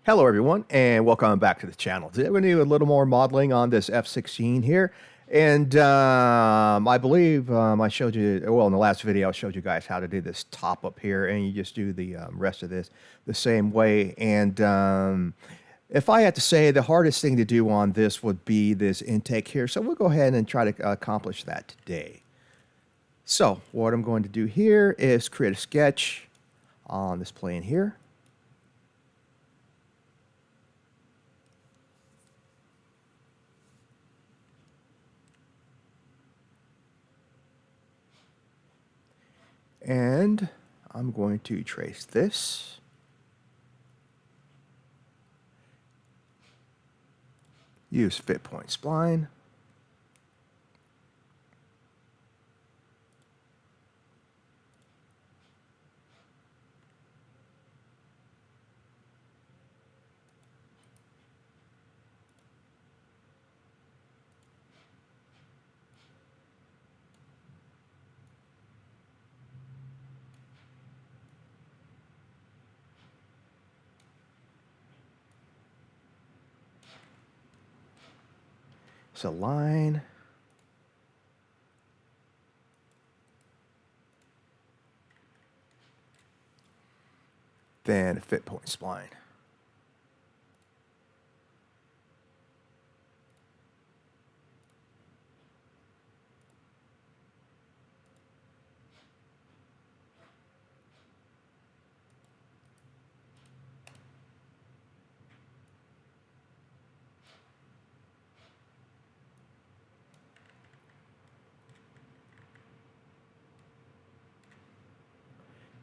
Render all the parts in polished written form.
Hello everyone, and welcome back to the channel. Today we're going to do a little more modeling on this F-16 here. And I believe I showed you, well, in the last video I showed you guys how to do this top up here, and you just do the rest of this the same way. And if I had to say, the hardest thing to do on this would be this intake here. So we'll go ahead and try to accomplish that today. So what I'm going to do here is create a sketch on this plane here. And I'm going to trace this. Use fit point spline. So line. Then a fit point spline.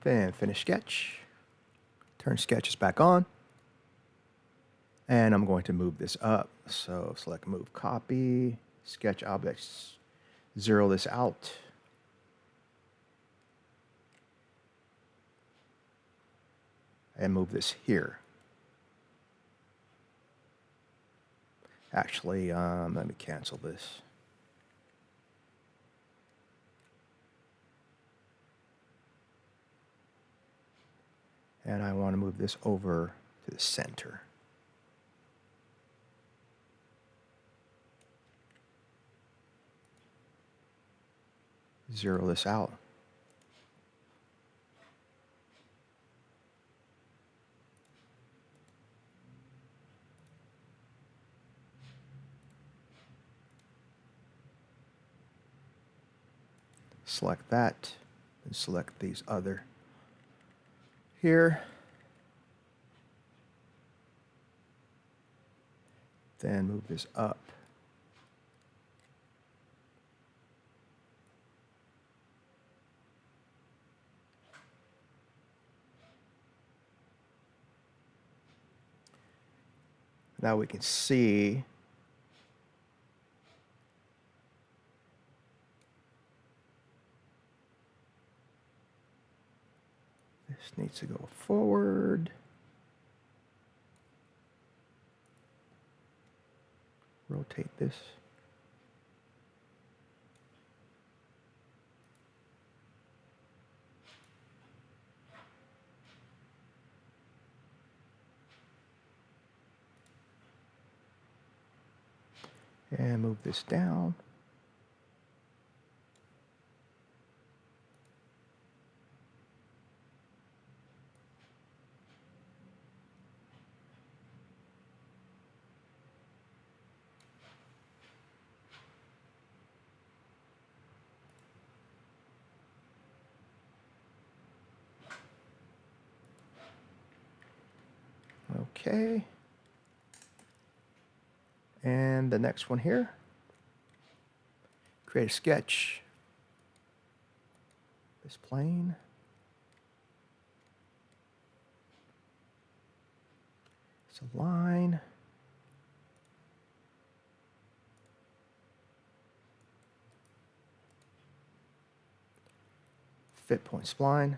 Then finish sketch. Turn sketches back on. And I'm going to move this up. So select move copy, sketch objects, zero this out. And move this here. Actually, let me cancel this. And I want to move this over to the center. Zero this out. Select that, and select these other here. Then move this up. Now we can see this needs to go forward. Rotate this. And move this down. Okay. And the next one here. Create a sketch. This plane. It's a line. Fit point spline.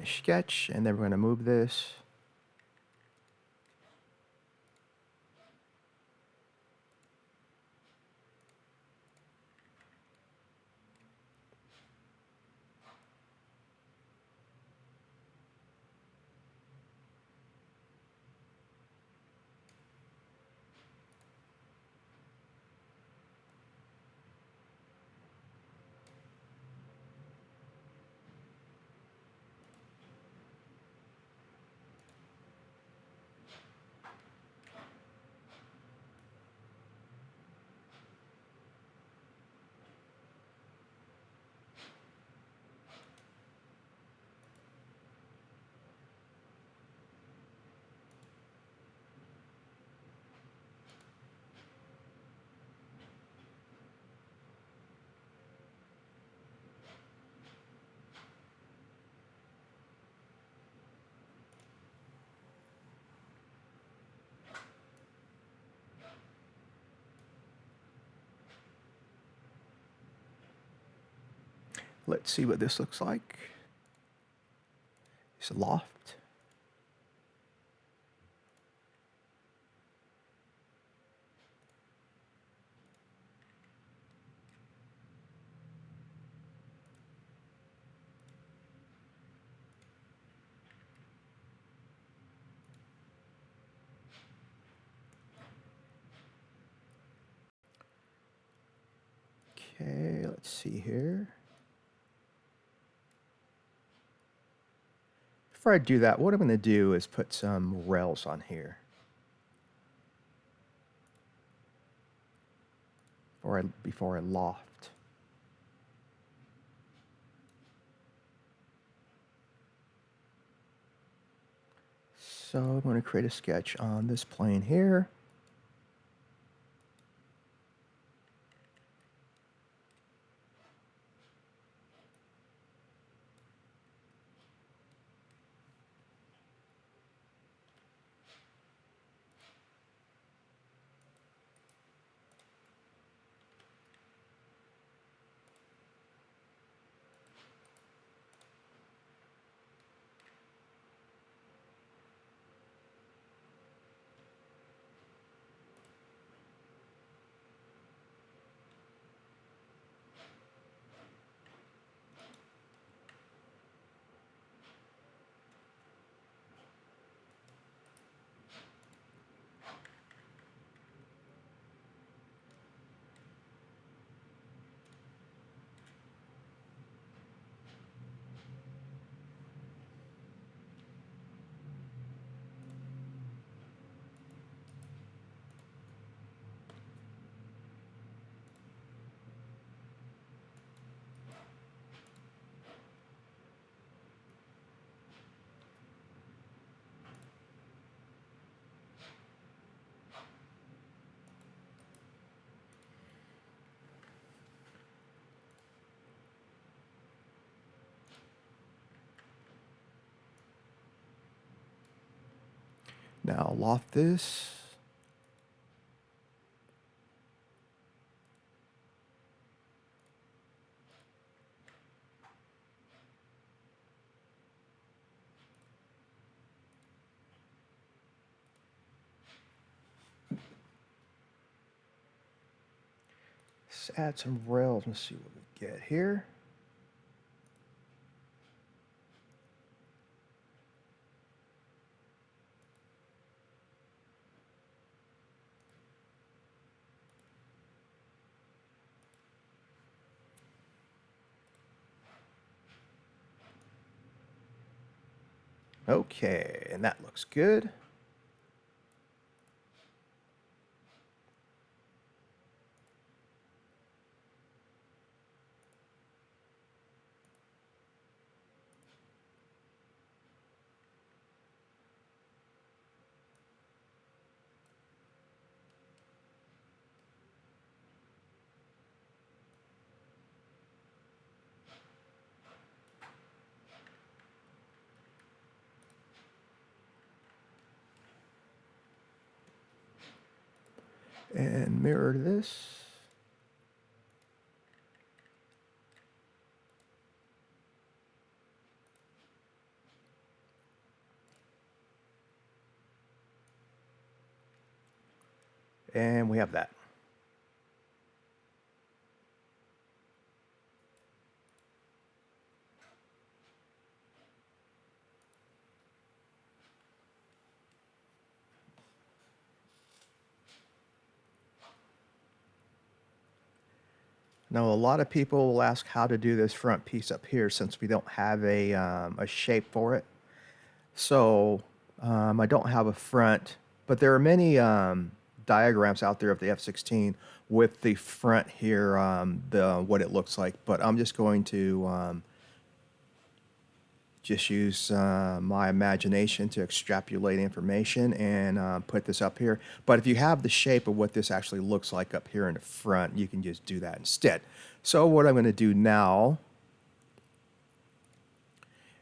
finish sketch, and then we're going to move this. Let's see what this looks like. It's a loft. Okay, let's see here. Before I do that, what I'm going to do is put some rails on here. Before I loft. So I'm going to create a sketch on this plane here. Now loft this. Let's add some rails and see what we get here. Okay, and that looks good. And mirror this. And we have that. Now, a lot of people will ask how to do this front piece up here since we don't have a shape for it. So I don't have a front, but there are many diagrams out there of the F-16 with the front here, the what it looks like. But I'm just going to just use my imagination to extrapolate information and put this up here. But if you have the shape of what this actually looks like up here in the front, you can just do that instead. So what I'm going to do now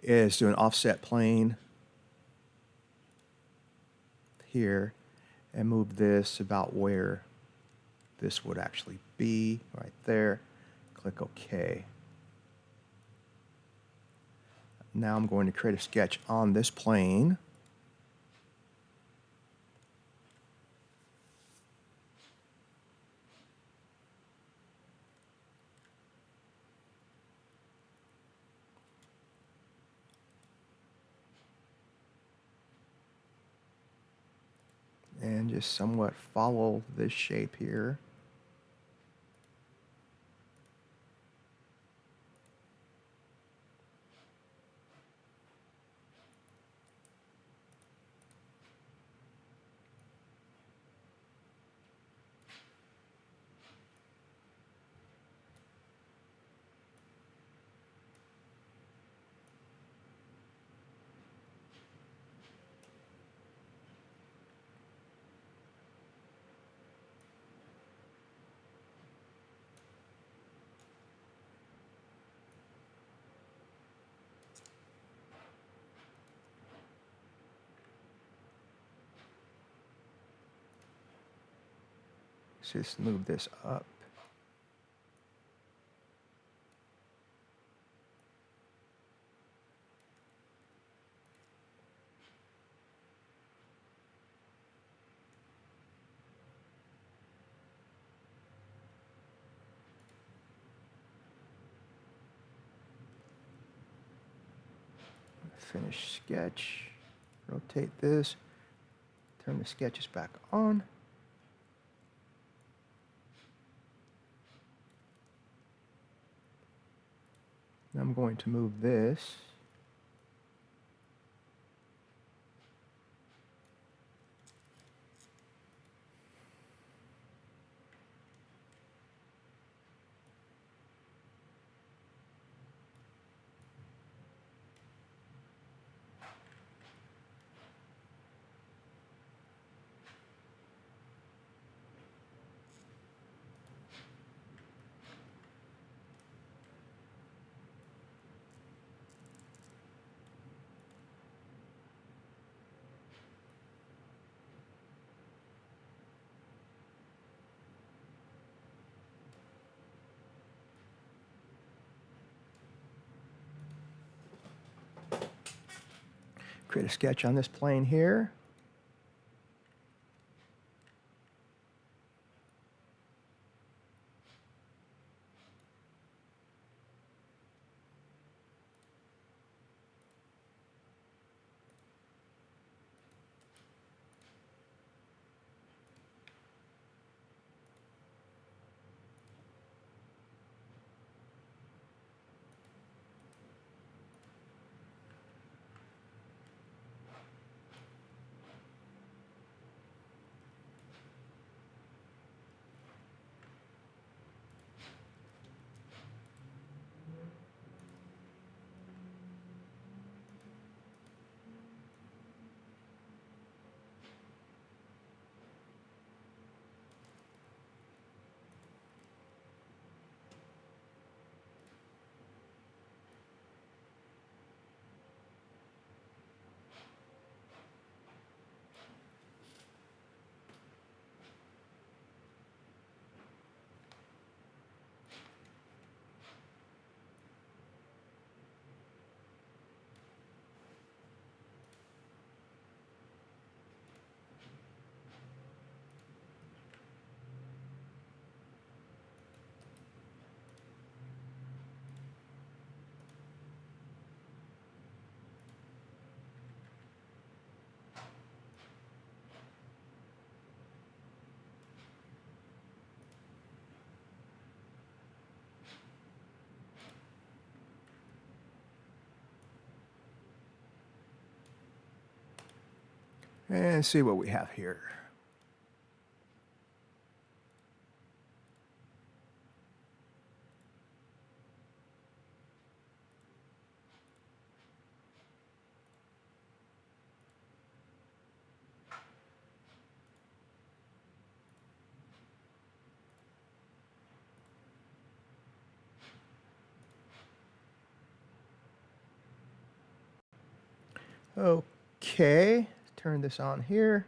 is do an offset plane here and move this about where this would actually be, right there. Click OK. Now I'm going to create a sketch on this plane. And just somewhat follow this shape here. Just move this up. Finish sketch. Rotate this. Turn the sketches back on. I'm going to move this. Create a sketch on this plane here. And see what we have here. Okay, turn this on here.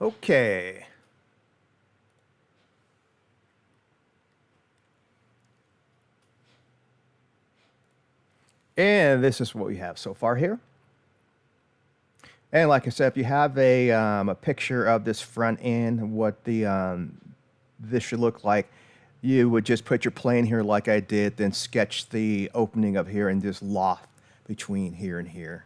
Okay. And this is what we have so far here. And like I said, if you have a picture of this front end, what the this should look like, you would just put your plane here like I did, then sketch the opening of here and just loft between here and here.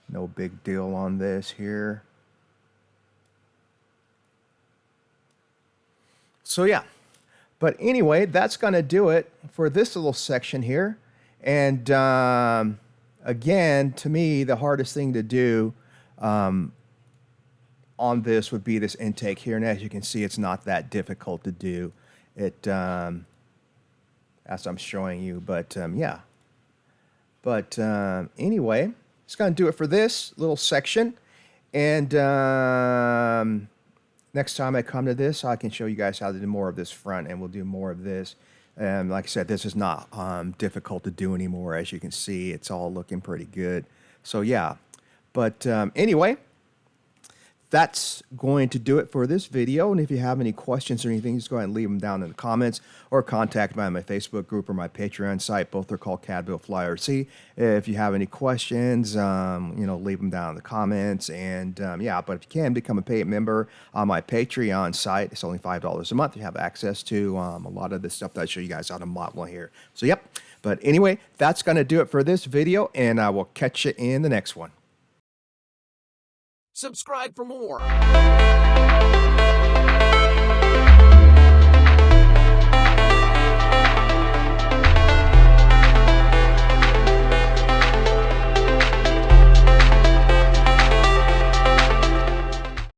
No big deal on this here. So yeah, but anyway, that's going to do it for this little section here. And again, to me, the hardest thing to do on this would be this intake here. And as you can see, it's not that difficult to do it as I'm showing you. But yeah. But anyway, it's going to do it for this little section. And next time I come to this, I can show you guys how to do more of this front, and we'll do more of this. And like I said, this is not difficult to do anymore. As you can see, it's all looking pretty good. So yeah, but anyway, that's going to do it for this video. And if you have any questions or anything, just go ahead and leave them down in the comments or contact me on my Facebook group or my Patreon site. Both are called Cadville Fly RC. If you have any questions, leave them down in the comments. And yeah, but if you can become a paid member on my Patreon site, it's only $5 a month. You have access to a lot of the stuff that I show you guys how to model here. So yep. But anyway, that's going to do it for this video, and I will catch you in the next one. Subscribe for more.